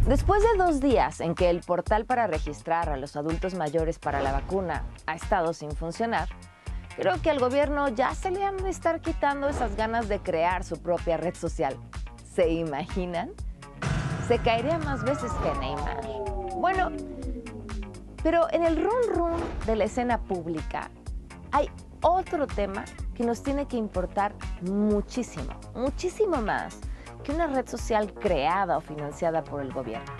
Después de 2 días en que el portal para registrar a los adultos mayores para la vacuna ha estado sin funcionar, creo que al gobierno ya se le han de estar quitando esas ganas de crear su propia red social. ¿Se imaginan? Se caería más veces que Neymar. Bueno, pero en el run run de la escena pública hay otro tema que nos tiene que importar muchísimo, muchísimo más que una red social creada o financiada por el gobierno.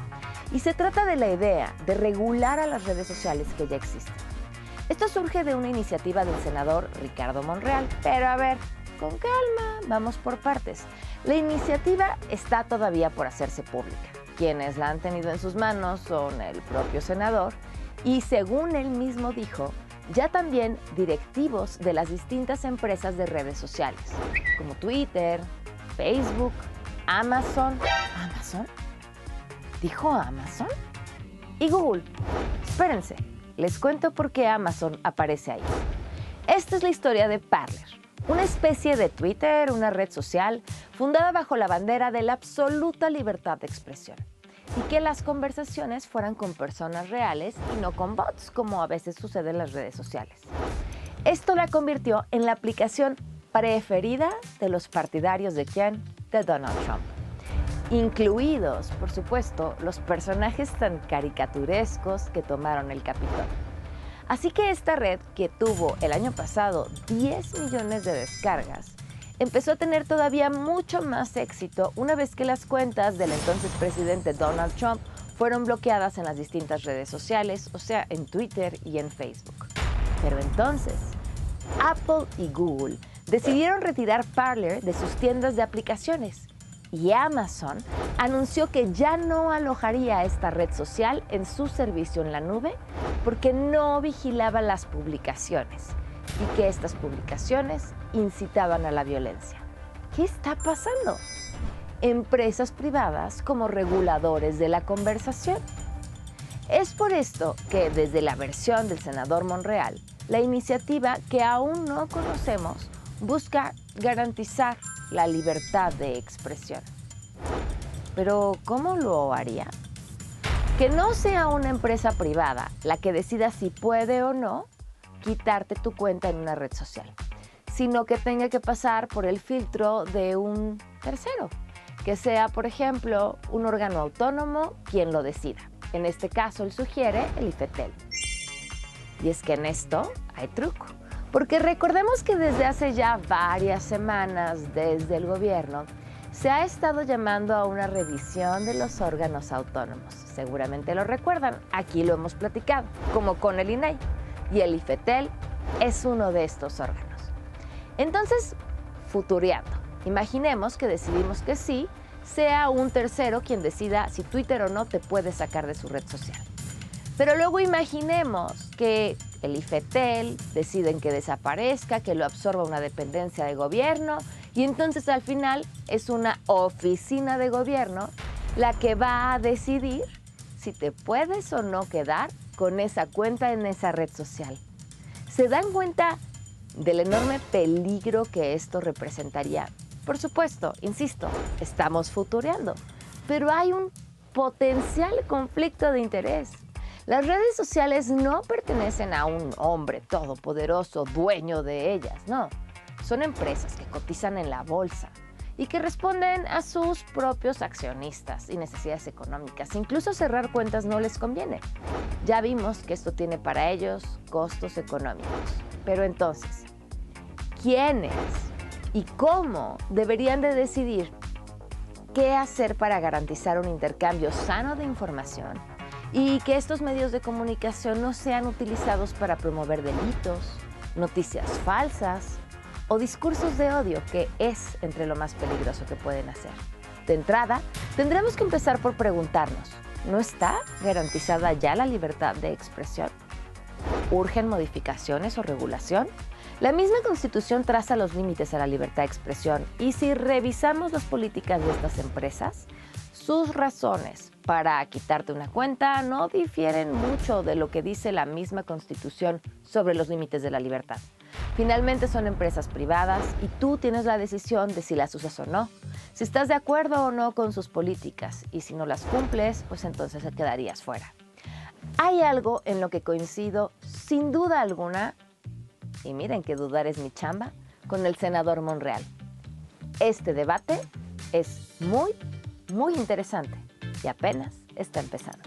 Y se trata de la idea de regular a las redes sociales que ya existen. Esto surge de una iniciativa del senador Ricardo Monreal, pero a ver, con calma, vamos por partes. La iniciativa está todavía por hacerse pública. Quienes la han tenido en sus manos son el propio senador y, según él mismo dijo, ya también directivos de las distintas empresas de redes sociales, como Twitter, Facebook, Amazon. ¿Amazon? ¿Dijo Amazon? Y Google. Espérense, les cuento por qué Amazon aparece ahí. Esta es la historia de Parler, una especie de Twitter, una red social fundada bajo la bandera de la absoluta libertad de expresión y que las conversaciones fueran con personas reales y no con bots, como a veces sucede en las redes sociales. Esto la convirtió en la aplicación preferida de los partidarios de ¿quién? De Donald Trump. Incluidos, por supuesto, los personajes tan caricaturescos que tomaron el Capitolio. Así que esta red, que tuvo el año pasado 10 millones de descargas, empezó a tener todavía mucho más éxito una vez que las cuentas del entonces presidente Donald Trump fueron bloqueadas en las distintas redes sociales, o sea, en Twitter y en Facebook. Pero entonces, Apple y Google decidieron retirar Parler de sus tiendas de aplicaciones y Amazon anunció que ya no alojaría esta red social en su servicio en la nube porque no vigilaba las publicaciones y que estas publicaciones incitaban a la violencia. ¿Qué está pasando? Empresas privadas como reguladores de la conversación. Es por esto que desde la versión del senador Monreal, la iniciativa que aún no conocemos busca garantizar la libertad de expresión. Pero ¿cómo lo haría? Que no sea una empresa privada la que decida si puede o no quitarte tu cuenta en una red social, sino que tenga que pasar por el filtro de un tercero, que sea, por ejemplo, un órgano autónomo quien lo decida. En este caso, él sugiere el IFETEL. Y es que en esto hay truco, porque recordemos que desde hace ya varias semanas, desde el gobierno, se ha estado llamando a una revisión de los órganos autónomos. Seguramente lo recuerdan, aquí lo hemos platicado, como con el INAI. Y el IFETEL es uno de estos órganos. Entonces, futureando, imaginemos que decidimos que sí, sea un tercero quien decida si Twitter o no te puede sacar de su red social. Pero luego imaginemos que el IFETEL deciden que desaparezca, que lo absorba una dependencia de gobierno y entonces al final es una oficina de gobierno la que va a decidir si te puedes o no quedar con esa cuenta en esa red social. ¿Se dan cuenta del enorme peligro que esto representaría? Por supuesto, insisto, estamos futureando, pero hay un potencial conflicto de interés. Las redes sociales no pertenecen a un hombre todopoderoso, dueño de ellas, no. Son empresas que cotizan en la bolsa y que responden a sus propios accionistas y necesidades económicas. Incluso cerrar cuentas no les conviene. Ya vimos que esto tiene para ellos costos económicos. Pero entonces, ¿quiénes y cómo deberían de decidir qué hacer para garantizar un intercambio sano de información y que estos medios de comunicación no sean utilizados para promover delitos, noticias falsas o discursos de odio, que es entre lo más peligroso que pueden hacer? De entrada, tendremos que empezar por preguntarnos, ¿no está garantizada ya la libertad de expresión? ¿Urgen modificaciones o regulación? La misma Constitución traza los límites a la libertad de expresión y si revisamos las políticas de estas empresas, sus razones para quitarte una cuenta no difieren mucho de lo que dice la misma Constitución sobre los límites de la libertad. Finalmente son empresas privadas y tú tienes la decisión de si las usas o no, si estás de acuerdo o no con sus políticas, y si no las cumples, pues entonces te quedarías fuera. Hay algo en lo que coincido sin duda alguna, y miren que dudar es mi chamba, con el senador Monreal. Este debate es muy interesante y apenas está empezando.